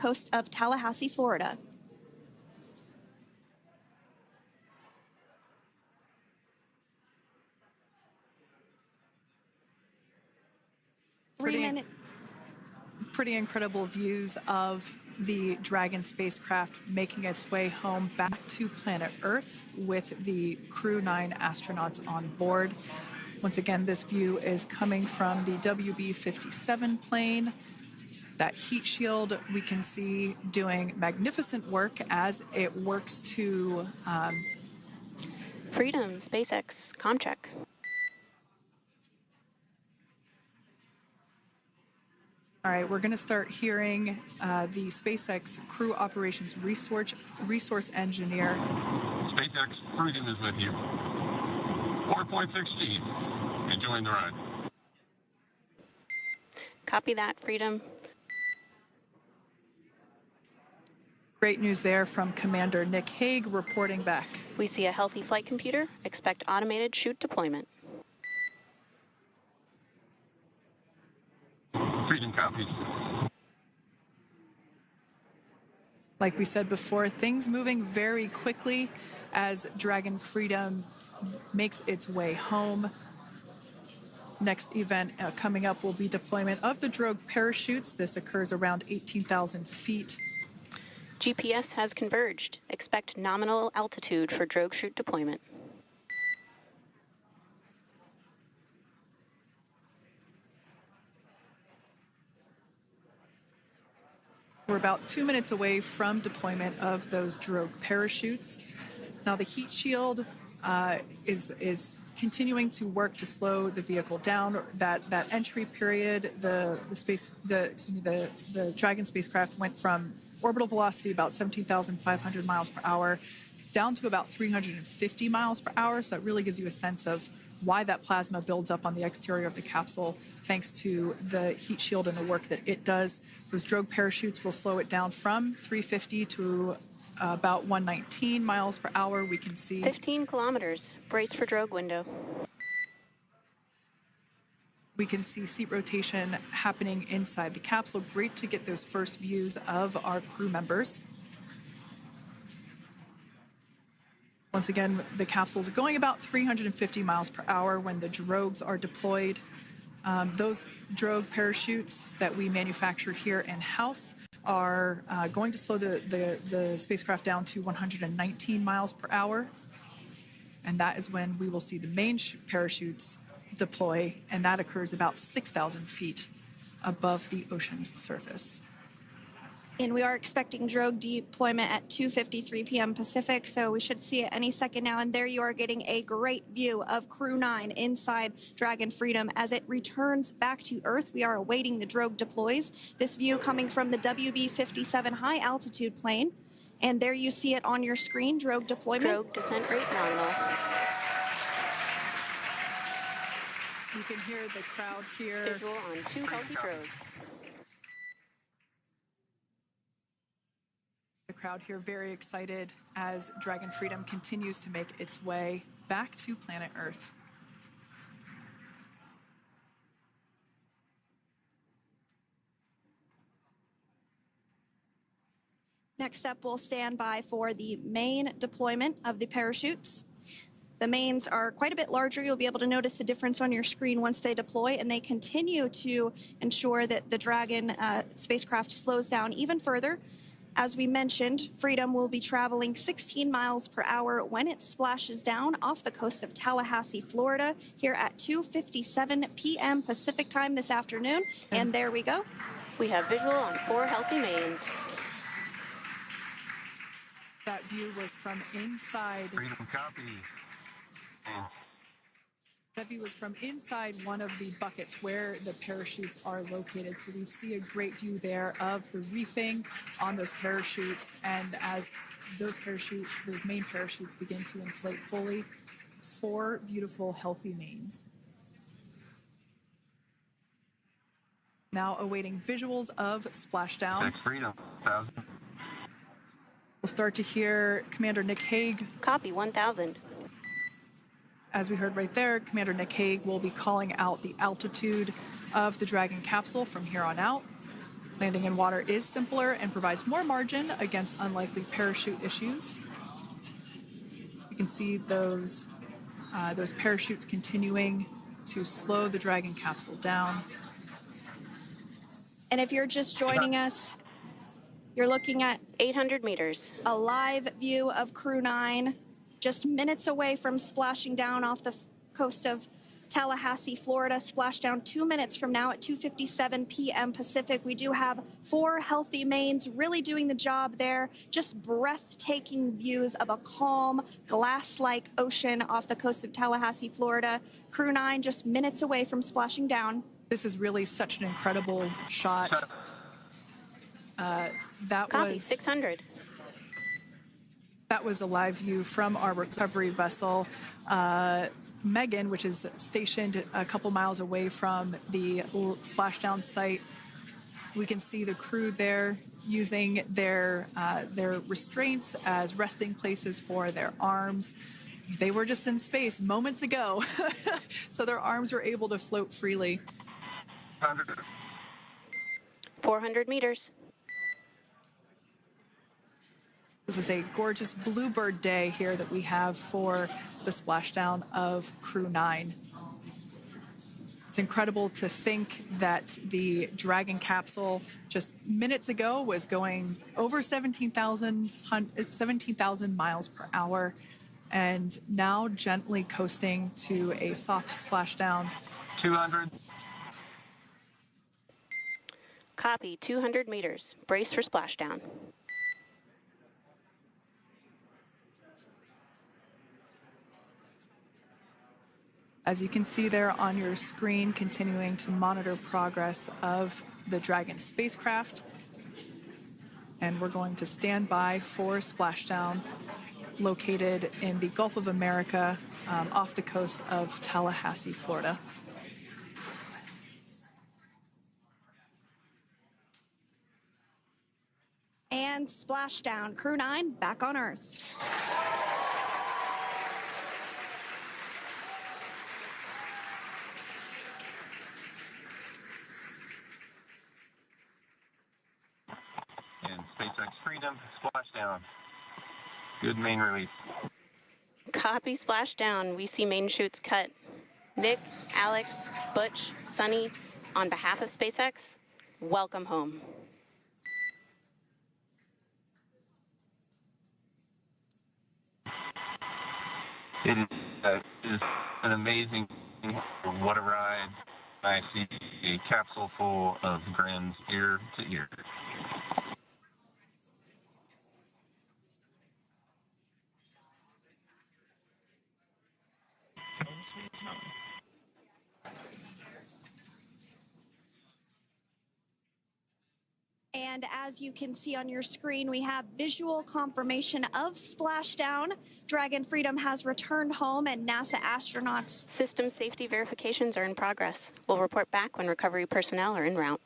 coast of Tallahassee, Florida. Pretty incredible views of the Dragon spacecraft making its way home back to planet Earth with the Crew-9 astronauts on board. Once again, this view is coming from the WB-57 plane. That heat shield we can see doing magnificent work as it works to... Freedom, SpaceX, comm check. All right, we're going to start hearing the SpaceX Crew Operations Resource Engineer. SpaceX Freedom is with you. 4.16. Enjoying the ride. Copy that, Freedom. Great news there from Commander Nick Hague reporting back. We see a healthy flight computer. Expect automated chute deployment. Freedom copies. Like we said before, things moving very quickly as Dragon Freedom makes its way home. Next event coming up will be deployment of the Drogue parachutes. This occurs around 18,000 feet. GPS has converged. Expect nominal altitude for Drogue chute deployment. We're about 2 minutes away from deployment of those Drogue parachutes. Now the heat shield is continuing to work to slow the vehicle down. That entry period, the Dragon spacecraft went from orbital velocity about 17,500 miles per hour down to about 350 miles per hour. So it really gives you a sense of why that plasma builds up on the exterior of the capsule, thanks to the heat shield and the work that it does. Those Drogue parachutes will slow it down from 350 to about 119 miles per hour. We can see 15 kilometers. Brace for Drogue window. We can see seat rotation happening inside the capsule. Great to get those first views of our crew members. Once again, the capsules are going about 350 miles per hour when the Drogues are deployed. Those Drogue parachutes that we manufacture here in-house are going to slow the spacecraft down to 119 miles per hour. And that is when we will see the main parachutes deploy, and that occurs about 6,000 feet above the ocean's surface. And we are expecting Drogue deployment at 2:53 p.m. Pacific, so we should see it any second now. And there you are getting a great view of Crew-9 inside Dragon Freedom as it returns back to Earth. We are awaiting the Drogue deploys. This view coming from the WB-57 high-altitude plane. And there you see it on your screen, Drogue deployment. Drogue descent rate nominal. You can hear the crowd here. Visual on 2 healthy Drogues. The crowd here very excited as Dragon Freedom continues to make its way back to planet Earth. Next up, we'll stand by for the main deployment of the parachutes. The mains are quite a bit larger. You'll be able to notice the difference on your screen once they deploy, and they continue to ensure that the Dragon spacecraft slows down even further. As we mentioned, Freedom will be traveling 16 miles per hour when it splashes down off the coast of Tallahassee, Florida, here at 2:57 p.m. Pacific time this afternoon. And there we go. We have visual on 4 healthy mains. That view was from inside. Freedom copy. That view was from inside one of the buckets where the parachutes are located. So we see a great view there of the reefing on those parachutes. And as those main parachutes begin to inflate fully, 4 beautiful, healthy mains. Now awaiting visuals of splashdown. Freedom, 1,000. We'll start to hear Commander Nick Hague. Copy, 1,000. As we heard right there, Commander Nick Hague will be calling out the altitude of the Dragon capsule from here on out. Landing in water is simpler and provides more margin against unlikely parachute issues. You can see those parachutes continuing to slow the Dragon capsule down. And if you're just joining us, you're looking at 800 meters. a live view of Crew-9 just minutes away from splashing down off the coast of Tallahassee, Florida. Splashdown 2 minutes from now at 2:57 p.m. Pacific. We do have 4 healthy mains really doing the job there. Just breathtaking views of a calm, glass-like ocean off the coast of Tallahassee, Florida. Crew-9 just minutes away from splashing down. This is really such an incredible shot. Copy, 600. That was a live view from our recovery vessel, Megan, which is stationed a couple miles away from the splashdown site. We can see the crew there using their restraints as resting places for their arms. They were just in space moments ago, so their arms were able to float freely. 400 meters. This is a gorgeous bluebird day here that we have for the splashdown of Crew-9. It's incredible to think that the Dragon capsule just minutes ago was going over 17,000 miles per hour and now gently coasting to a soft splashdown. 200. Copy, 200 meters. Brace for splashdown. As you can see there on your screen, continuing to monitor progress of the Dragon spacecraft. And we're going to stand by for splashdown located in the Gulf of America off the coast of Tallahassee, Florida. And splashdown. Crew-9 back on Earth. And SpaceX Freedom, splashdown. Good main release. Copy, splashdown. We see main chutes cut. Nick, Alex, Butch, Sunny, on behalf of SpaceX, welcome home. It is an amazing, what a ride. I see a capsule full of grins ear to ear. And as you can see on your screen, we have visual confirmation of splashdown. Dragon Freedom has returned home and NASA astronauts. System safety verifications are in progress. We'll report back when recovery personnel are en route.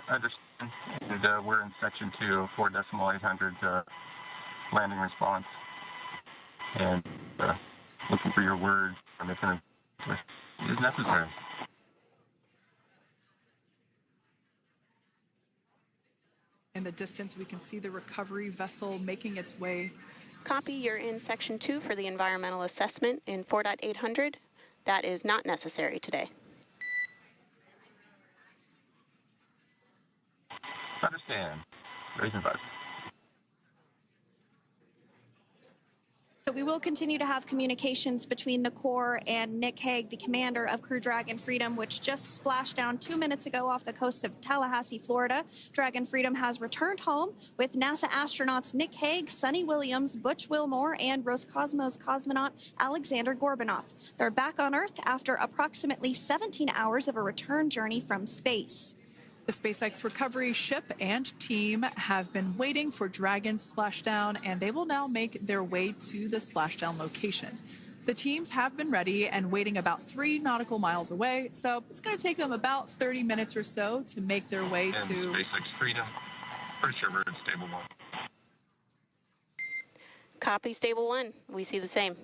Understand. And, we're in section 2, 4.800 landing response. And looking for your words on if it is necessary. In the distance, we can see the recovery vessel making its way. Copy, you're in section 2 for the environmental assessment in 4.800. That is not necessary today. Understand. Raise and buzz. So we will continue to have communications between the Corps and Nick Hague, the commander of Crew Dragon Freedom, which just splashed down 2 minutes ago off the coast of Tallahassee, Florida. Dragon Freedom has returned home with NASA astronauts Nick Hague, Sunita Williams, Butch Wilmore, and Roscosmos cosmonaut Aleksandr Gorbunov. They're back on Earth after approximately 17 hours of a return journey from space. The SpaceX recovery ship and team have been waiting for Dragon's splashdown, and they will now make their way to the splashdown location. The teams have been ready and waiting about 3 nautical miles away, so it's going to take them about 30 minutes or so to make their way And to SpaceX Freedom. Pretty sure we're in stable 1. Copy, stable 1. We see the same.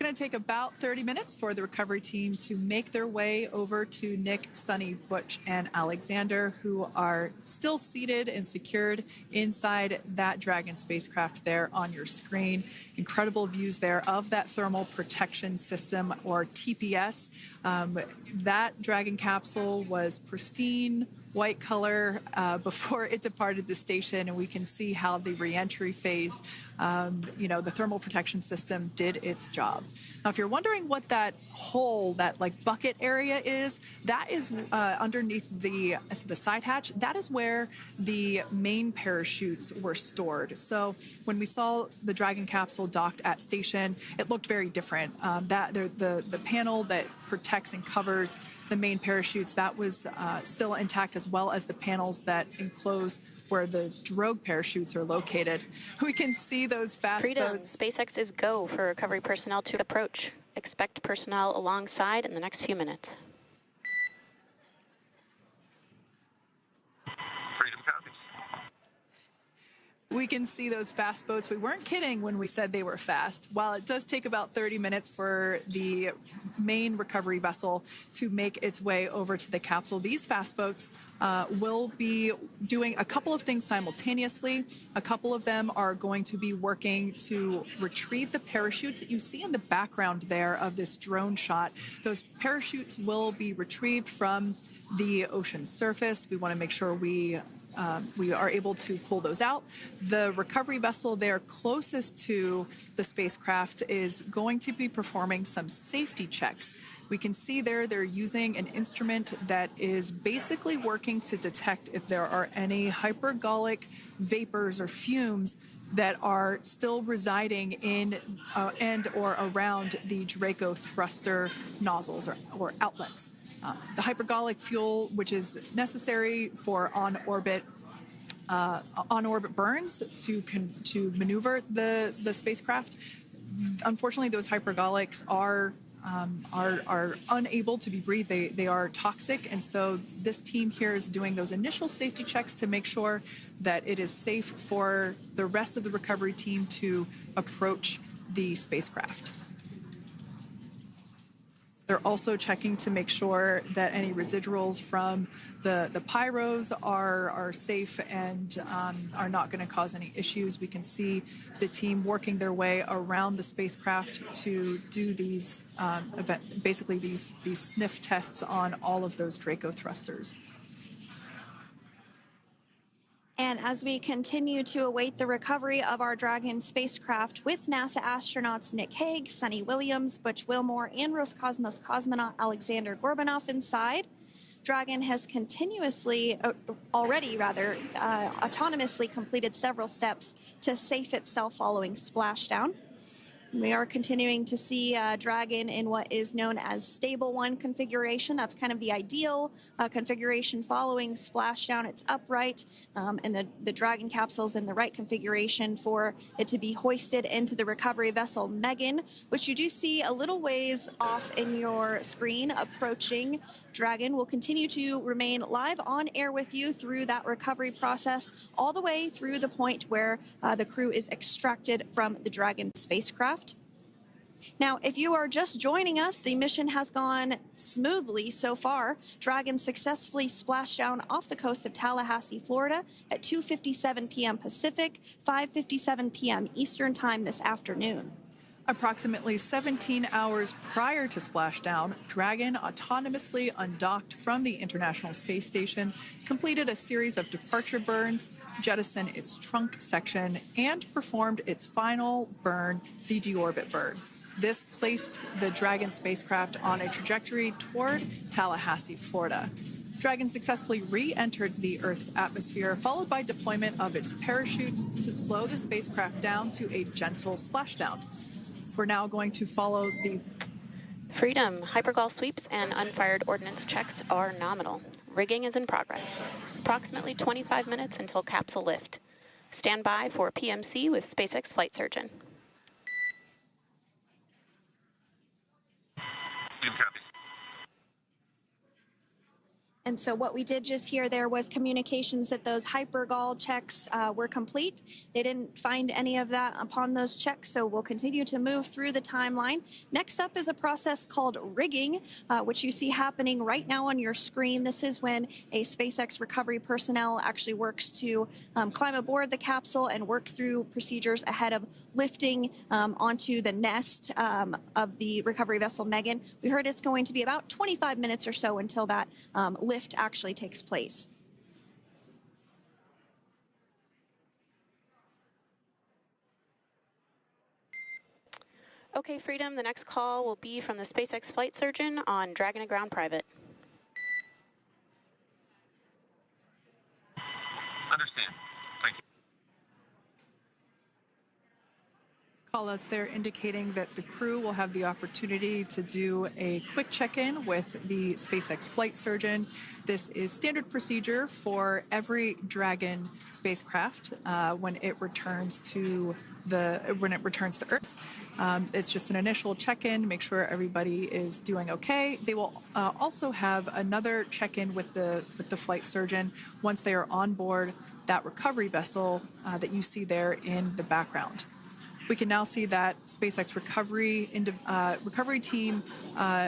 going to take about 30 minutes for the recovery team to make their way over to Nick, Sunny, Butch, and Aleksandr, who are still seated and secured inside that Dragon spacecraft there on your screen. Incredible views there of that thermal protection system, or TPS. That Dragon capsule was pristine, white color before it departed the station, and we can see how the reentry phase, the thermal protection system did its job. Now, if you're wondering what that hole, that like bucket area is, that is underneath the side hatch. That is where the main parachutes were stored. So when we saw the Dragon capsule docked at station, it looked very different. The panel that protects and covers the main parachutes, that was still intact, as well as the panels that enclose where the Drogue parachutes are located. We can see those fast boats. SpaceX is go for recovery personnel to approach. Expect personnel alongside in the next few minutes. Freedom copies. We can see those fast boats. We weren't kidding when we said they were fast. While it does take about 30 minutes for the main recovery vessel to make its way over to the capsule, these fast boats will be doing a couple of things simultaneously. A couple of them are going to be working to retrieve the parachutes that you see in the background there of this drone shot. Those parachutes will be retrieved from the ocean surface. We want to make sure we are able to pull those out. The recovery vessel there closest to the spacecraft is going to be performing some safety checks. We can see there they're using an instrument that is basically working to detect if there are any hypergolic vapors or fumes that are still residing in and or around the Draco thruster nozzles or outlets. The hypergolic fuel, which is necessary for on-orbit burns to maneuver the spacecraft. Unfortunately, those hypergolics are unable to be breathed. They are toxic, and so this team here is doing those initial safety checks to make sure that it is safe for the rest of the recovery team to approach the spacecraft. They're also checking to make sure that any residuals from the pyros are safe and are not going to cause any issues. We can see the team working their way around the spacecraft to do these these sniff tests on all of those Draco thrusters. And as we continue to await the recovery of our Dragon spacecraft with NASA astronauts Nick Hague, Sunita Williams, Butch Wilmore, and Roscosmos cosmonaut Aleksandr Gorbunov inside, Dragon has autonomously completed several steps to safe itself following splashdown. We are continuing to see Dragon in what is known as stable 1 configuration. That's kind of the ideal configuration following splashdown. It's upright, and the Dragon capsule's in the right configuration for it to be hoisted into the recovery vessel Megan, which you do see a little ways off in your screen approaching. Dragon will continue to remain live on air with you through that recovery process, all the way through the point where the crew is extracted from the Dragon spacecraft. Now, if you are just joining us, the mission has gone smoothly so far. Dragon successfully splashed down off the coast of Tallahassee, Florida at 2:57 p.m. Pacific, 5:57 p.m. Eastern Time this afternoon. Approximately 17 hours prior to splashdown, Dragon autonomously undocked from the International Space Station, completed a series of departure burns, jettisoned its trunk section, and performed its final burn, the deorbit burn. This placed the Dragon spacecraft on a trajectory toward Tallahassee, Florida. Dragon successfully re-entered the Earth's atmosphere, followed by deployment of its parachutes to slow the spacecraft down to a gentle splashdown. We're now going to follow the Freedom. Hypergol sweeps and unfired ordnance checks are nominal. Rigging is in progress. Approximately 25 minutes until capsule lift. Stand by for PMC with SpaceX flight surgeon. And so what we did just hear there was communications that those hypergol checks were complete. They didn't find any of that upon those checks, so we'll continue to move through the timeline. Next up is a process called rigging, which you see happening right now on your screen. This is when a SpaceX recovery personnel actually works to climb aboard the capsule and work through procedures ahead of lifting onto the nest of the recovery vessel Megan. We heard it's going to be about 25 minutes or so until that lift actually takes place. Okay, Freedom, the next call will be from the SpaceX flight surgeon on Dragon to Ground Private. Understand. Thank you. Callouts there indicating that the crew will have the opportunity to do a quick check-in with the SpaceX flight surgeon. This is standard procedure for every Dragon spacecraft when it returns to Earth. It's just an initial check-in, make sure everybody is doing okay. They will also have another check-in with the flight surgeon once they are on board that recovery vessel that you see there in the background. We can now see that SpaceX recovery team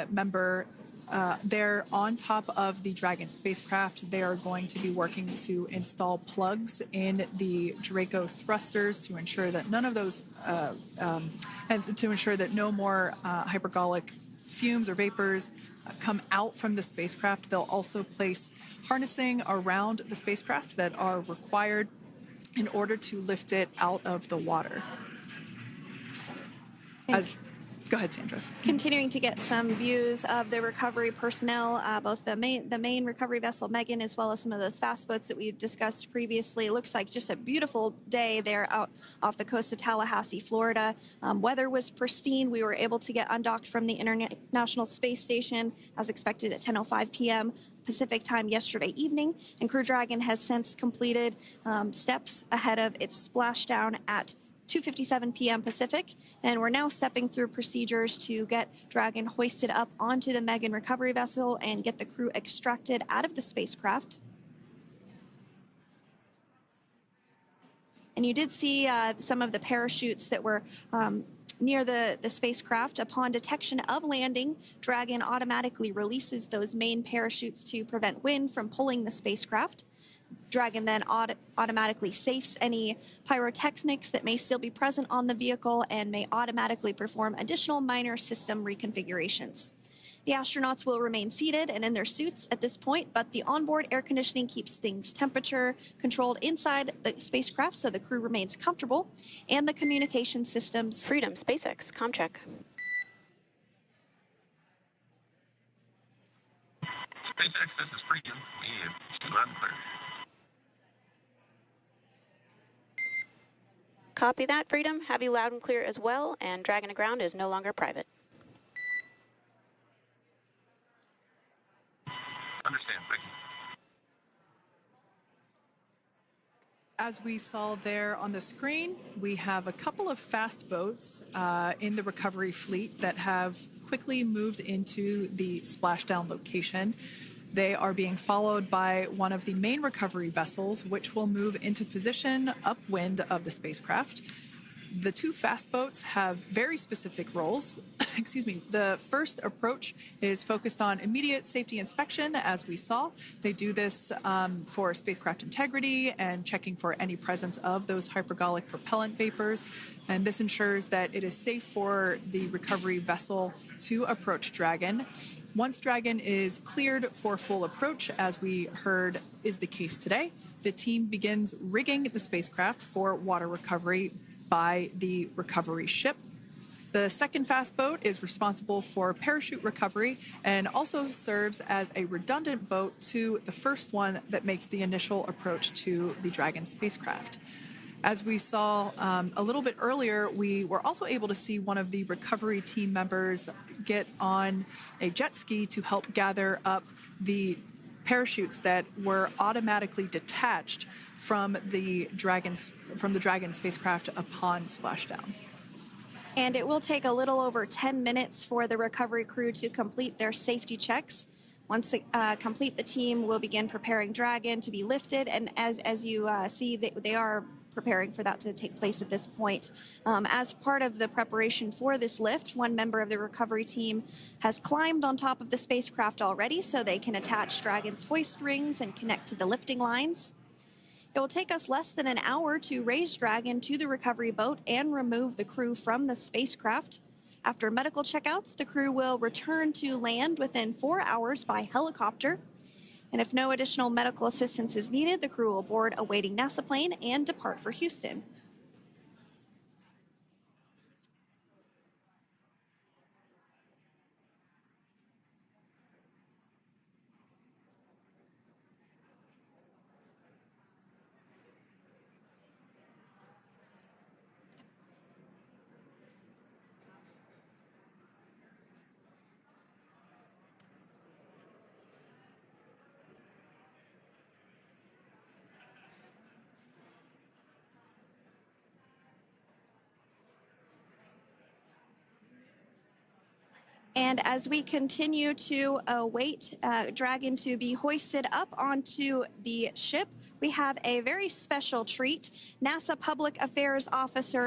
member they're on top of the Dragon spacecraft. They are going to be working to install plugs in the Draco thrusters to ensure that none of those, and to ensure that no more hypergolic fumes or vapors come out from the spacecraft. They'll also place harnessing around the spacecraft that are required in order to lift it out of the water. Go ahead, Sandra. Continuing to get some views of the recovery personnel, both the main recovery vessel Megan, as well as some of those fast boats that we've discussed previously. It looks like just a beautiful day there out off the coast of Tallahassee, Florida. Weather was pristine. We were able to get undocked from the International Space Station as expected at 10:05 p.m. Pacific time yesterday evening, and Crew Dragon has since completed steps ahead of its splashdown at 2:57 p.m. Pacific, and we're now stepping through procedures to get Dragon hoisted up onto the Megan recovery vessel and get the crew extracted out of the spacecraft. And you did see some of the parachutes that were near the spacecraft. Upon detection of landing, Dragon automatically releases those main parachutes to prevent wind from pulling the spacecraft. Dragon then automatically safes any pyrotechnics that may still be present on the vehicle and may automatically perform additional minor system reconfigurations. The astronauts will remain seated and in their suits at this point, but the onboard air conditioning keeps things temperature controlled inside the spacecraft so the crew remains comfortable, and the communication systems. Freedom, SpaceX, ComCheck. SpaceX, this is Freedom. We have loud and clear. Copy that, Freedom. Have you loud and clear as well, and Dragon to Ground is no longer private. Understand, thank you. As we saw there on the screen, we have a couple of fast boats in the recovery fleet that have quickly moved into the splashdown location. They are being followed by one of the main recovery vessels, which will move into position upwind of the spacecraft. The two fast boats have very specific roles. Excuse me. The first approach is focused on immediate safety inspection, as we saw. They do this for spacecraft integrity and checking for any presence of those hypergolic propellant vapors. And this ensures that it is safe for the recovery vessel to approach Dragon. Once Dragon is cleared for full approach, as we heard is the case today, the team begins rigging the spacecraft for water recovery by the recovery ship. The second fast boat is responsible for parachute recovery and also serves as a redundant boat to the first one that makes the initial approach to the Dragon spacecraft. As we saw a little bit earlier, we were also able to see one of the recovery team members get on a jet ski to help gather up the parachutes that were automatically detached from the Dragon spacecraft upon splashdown. And it will take a little over 10 minutes for the recovery crew to complete their safety checks. Once complete, the team will begin preparing Dragon to be lifted, and as you see, they are preparing for that to take place at this point. As part of the preparation for this lift, one member of the recovery team has climbed on top of the spacecraft already so they can attach Dragon's hoist rings and connect to the lifting lines. It will take us less than an hour to raise Dragon to the recovery boat and remove the crew from the spacecraft. After medical checkouts, the crew will return to land within 4 hours by helicopter. And if no additional medical assistance is needed, the crew will board a waiting NASA plane and depart for Houston. And as we continue to await Dragon to be hoisted up onto the ship, we have a very special treat. NASA Public Affairs Officer